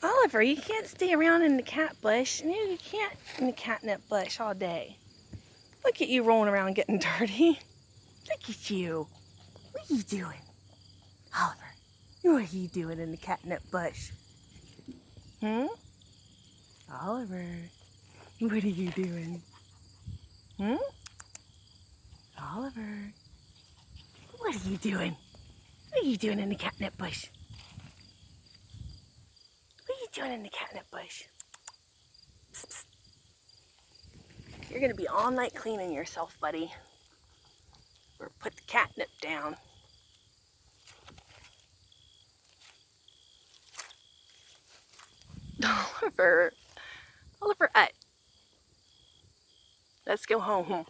Oliver, you can't stay around in the cat bush. No, you can't in the catnip bush all day. Look at you rolling around getting dirty. Look at you. What are you doing? Oliver, what are you doing in the catnip bush? Hmm? Oliver, what are you doing? Hmm? Oliver, what are you doing? What are you doing in the catnip bush? What are you doing in the catnip bush? Psst, psst. You're gonna be all night cleaning yourself, buddy. Or put the catnip down. Oliver. Oliver Utt. Let's go home.